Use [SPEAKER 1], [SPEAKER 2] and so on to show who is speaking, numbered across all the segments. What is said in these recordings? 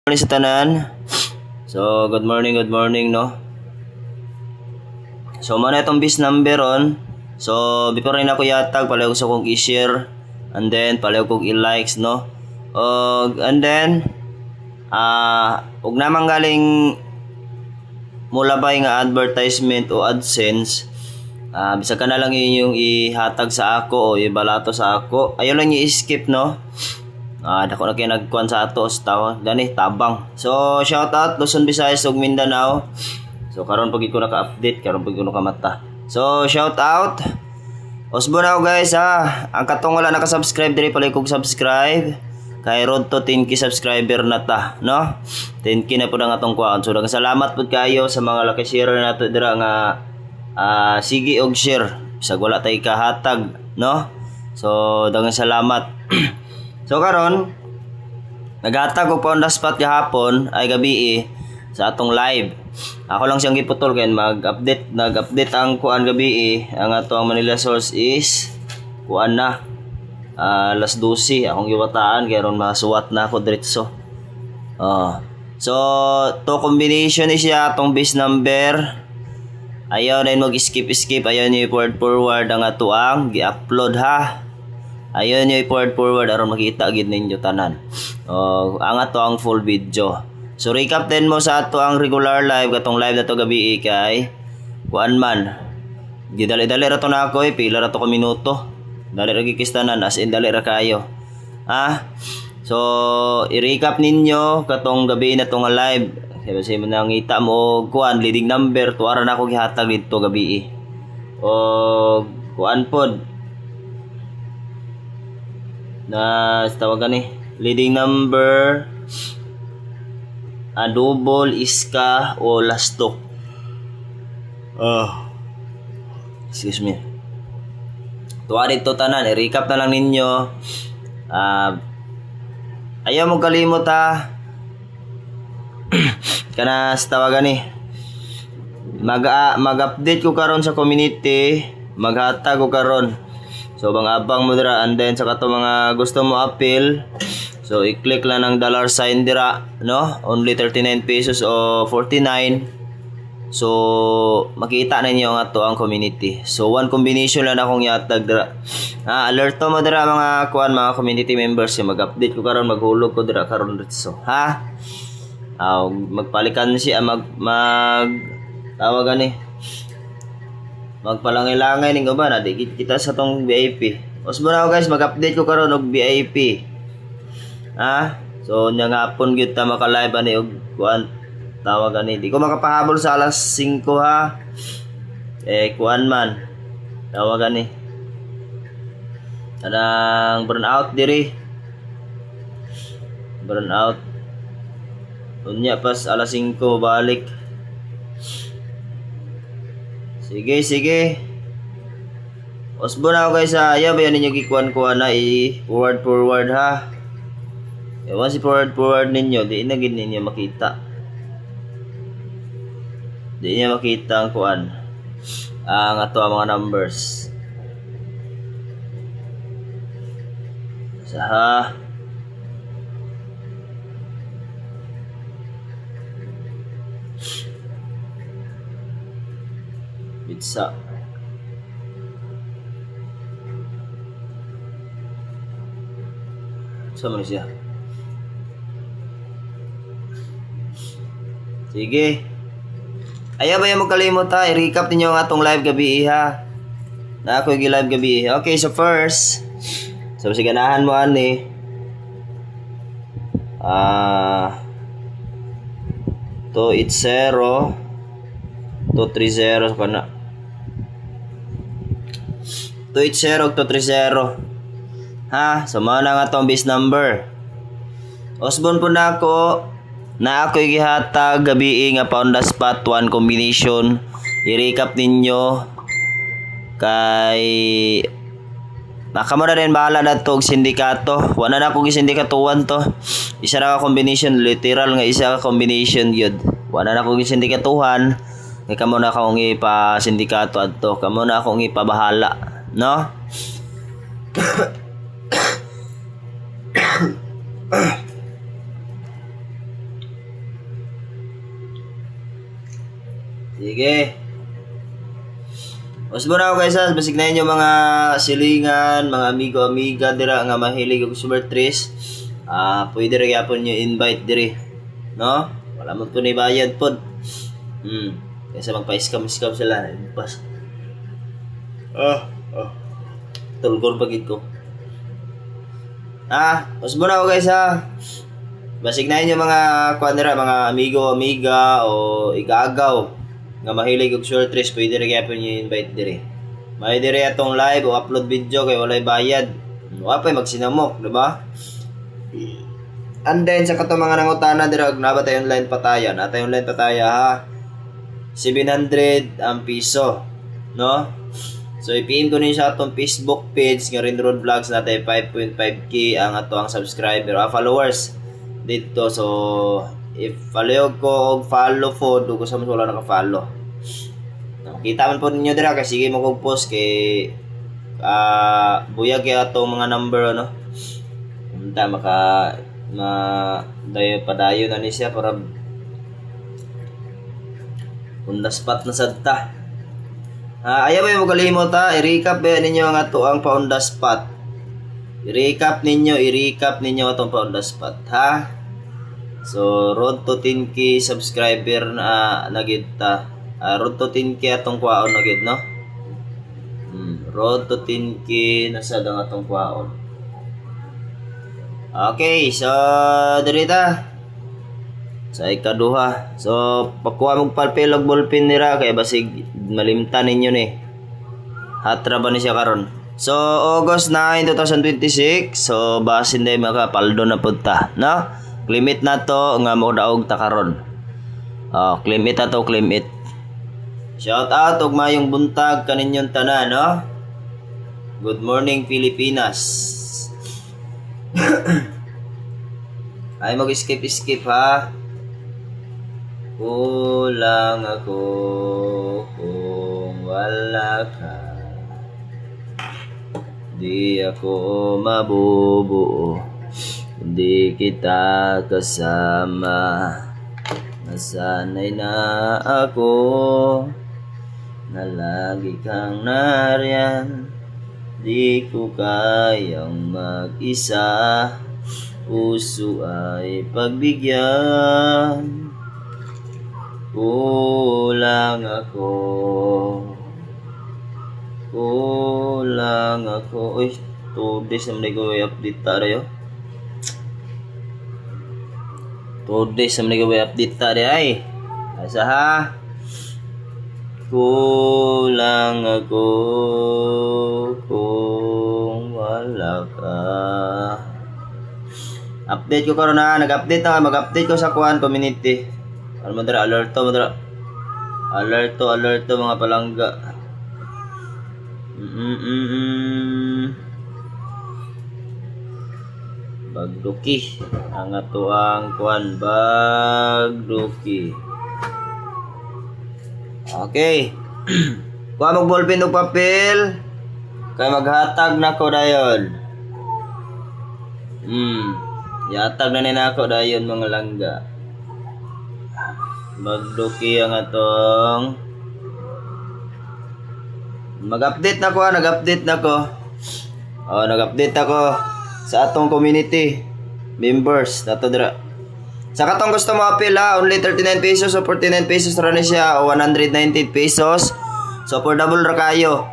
[SPEAKER 1] Morning sa tanan. So, good morning, no? So, muna itong bis number on. So, before rin ako yatag, palayo ko sa kong i-share. And then, palayo kong i-likes, no? And then, huwag naman galing mula ba nga advertisement o AdSense. Bisa ka na lang yun yung ihatag sa ako o ibalato sa ako. Ayaw lang i-skip, no? Dako na kayo nagkuhan sa ato sa gani tabang. So shout out Luzon, Visayas ug Mindanao. So karon pagid ko naka-update, karon pagid ko nakamata. So shout out Osbo na guys Ang katong wala naka-subscribe diri pala kog subscribe. Kay road to 10k subscriber na ta, no? 10k na pud ang atong kuan. So salamat pud kayo sa mga laki share nato dira nga sige og share. Bisag wala tay kahatag, no? So daghang salamat. So karon naghatag ko pa on the spot gahapon ay gabi sa atong live. Ako lang siyang giputol kay nag-update ang kuan gabi ang atong Manila source is kuan na alas 12 akong giwataan kay ron masuwat na ako diretso. So to combination ni siya atong base number. Ayaw na mag-skip, ayaw niyo forward ang atuang gi-upload ha. Ayun yung forward aron makita gid ninyo tanan. Ang ato ang full video. So recap din mo sa ato ang regular live katong live na to gabi kay kuan man. Gidali-dali ra to na ako pila ra to ka minuto. Dali ra gikistanan as in dali ra kayo. So i-recap ninyo katong gabi na to nga live. Kaya sa mo nangita mo kuan leading number tuara na ako gihatag dito gabi. Kuan pod na tawagan leading number double iska o lastok. Excuse me. Tuwa dito tanan, i-recap na lang ninyo. Ayaw mo kalimot kana tawagan mag-update ko karon sa community, maghatag ko karon. So abang mo dira and then sa kato mga gusto mo appeal. So i-click lang ng dollar sign dira, no? Only 39 pesos o 49. So makita na niyo nga to ang community. So one combination lang akong yatag dira. Alert mo dira mga kuan mga community members mag-update ko karon maghulog ko dira karon dito. Magpalikan siya tawagan magpalangay-langay ning uban di kita sa tong VIP. Osbo na ako guys mag-update ko karon og VIP. So nya nga hapon gyud ta maka-live ani og kuan tawagan di ko makapahabol sa alas 5 kuan man tawagan anang burnout diri. Burnout unya pas alas 5 balik. Sige. Osbo na ako guys ayaw ba yan ninyo gikuan-kuan na forward ha. Ewan si forward ninyo, di na gid ninyo makita. Di niya makita ang kuan. Ang ato ang mga numbers. Bitsa. Sama siya. Sige. Ayaw ba yung magkalimot ha? I-recap ninyo ang atong live gabi ha. Na ako yung live gabi. Okay, so first. So siganahan mo ani. 280 230 so kana 280 230 so mao na nga tong base number. Osbon po na ako gihatag gabi nga pa on the spot one combination. I-recap ninyo kay nakamura rin bahala na to sindikato. Wala na akong sindikatuan to. Isa ra ka combination literal nga isa ka combination yun. Wala na akong sindikatuhan. Kaya kamo na akong ipa-sindikato adto. Kamo na akong ipabahala, no? Sige. Usbo na ako guys ha, basig na inyo mga silingan, mga amigo-amiga dira nga mahilig og super trees. Pwede rin yapon nyo invite diri. No? Wala mo ito bayad po. Kaysa magpa-scam sila. Pas. Tulgor pagid ko. Usbo na ako guys ha. Basig na inyo mga kuanira, mga amigo-amiga o igagaw nga mahilig og short trees, pwede rin yapon nyo invite diri. May diri atong live o upload video kay walay bayad. Wa pay magsinamok, di ba? And then sa katong mga nangutana diri og naba tayo online pataya, natay online pataya ha. 700 ang piso, no? So i-PM ko ninyo sa atong Facebook page nga Rinrod Vlogs, natay 5.5k ang ato ang subscriber o followers dito. So if follow ko og follow po do ko sa mas wala naka-follow. Kita man po ninyo dira kasi sige mo kog post kay buyag kay atong mga number ano. Unta maka padayon na ni siya para on the spot na sadta. Ayaw ba mo kalimot ha, i-recap ba ninyo ang ato ang pa-on the spot. I-recap ninyo atong pa-on the spot ha. So road to 10k subscriber na gid ta. Road to 10k atong kwaon na gid no. Road to 10k na sad ang atong kwaon. Okay, so diri ta. Sa ikaduha. So pakuha mong papel ug ballpen nira kay basig malimtan ninyo ni. Hatra ba ni siya karon? So August 9, 2026. So basin day makapaldo na punta, no? Claim it na to nga mo daog ta karon. Claim it ato, claim it. Shout out og mayong buntag kaninyong tanan, no? Good morning Pilipinas. Ay mag-skip ha. Kulang ako kung wala ka. Di ako mabubuo. Hindi kita kasama. Nasanay na ako na lagi kang nariyan. Di ko kayang mag-isa. Puso ay pagbigyan. Kulang ako. Uy, 2 days naman ko i-update tayo. 2 days naman ko i-update tayo ay. Asa ha? Kulang ako kung wala ka. Update ko karon na, nag-update na, mag-update ko sa kuan community. Ano mo dira, alerto mga palangga. Bagduki ang ato ang kuan, bagduki. Okay. Kuha mag ballpen ug papel kay maghatag nako dayon. Yatag na nako dayon mga langga. Bagduki ang atong mag-update na ko, nag-update ako sa atong community members nato dira. Sa katong gusto mo appeal ha, only 39 pesos o 49 pesos ra ni siya o 119 pesos. So affordable ra kayo.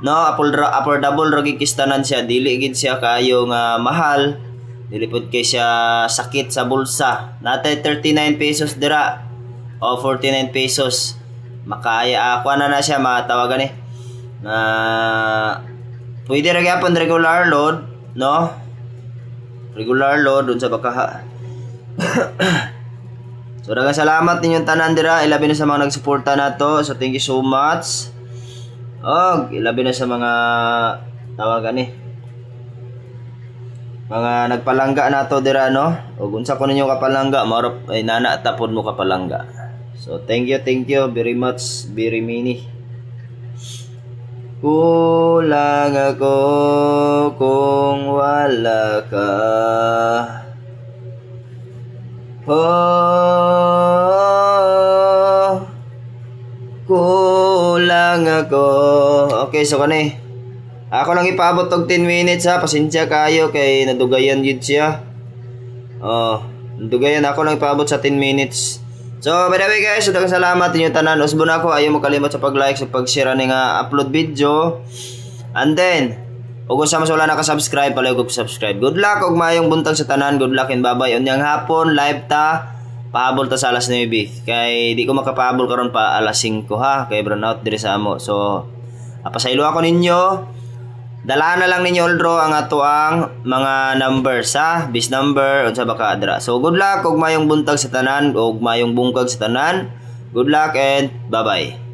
[SPEAKER 1] No, affordable ra gikistanan siya, dili gid siya kayo nga mahal. Dili pud kay siya sakit sa bulsa. Natay 39 pesos dira o 49 pesos. Makaya ako na siya matawagan eh. Pwede ra gyapon regular load, no? Regular load dun sa bakaha. So daghang salamat ninyong tanan dira, ilabi na sa mga nagsuporta nato. So thank you so much. Ilabi na sa mga tawagan ni mga nagpalangga nato dira, no? Ug unsa ko ninyo kapalangga, mao ay nana tapon mo kapalangga. So thank you very much, very many. Kulang ako kung wala ka. lang ako. Okay, so kani. Ako lang ipaabot og 10 minutes ha. Pasensya kayo kay nadugayan yun siya. Oh, nadugayan ako lang ipaabot sa 10 minutes. So, by the way guys, daghang salamat inyo tanan. Usbon ako, ayaw mo kalimot sa pag-like, sa pag-share ni nga upload video. And then, ug sa mas wala naka-subscribe, pala ko subscribe. Good luck ug maayong buntag sa tanan. Good luck and bye-bye. Unyang hapon, live ta. Pahabol ta sa alas 9. Kay di ko makapahabol karon pa alas 5 ha. Kay brownout diri sa amo. So, pasaylo ako ninyo. Dala na lang ninyo aldro ang ato ang mga numbers ha. Bis number unsa ba ka adra. So good luck ug mayong buntag sa tanan ug mayong bungkag sa tanan. Good luck and bye-bye.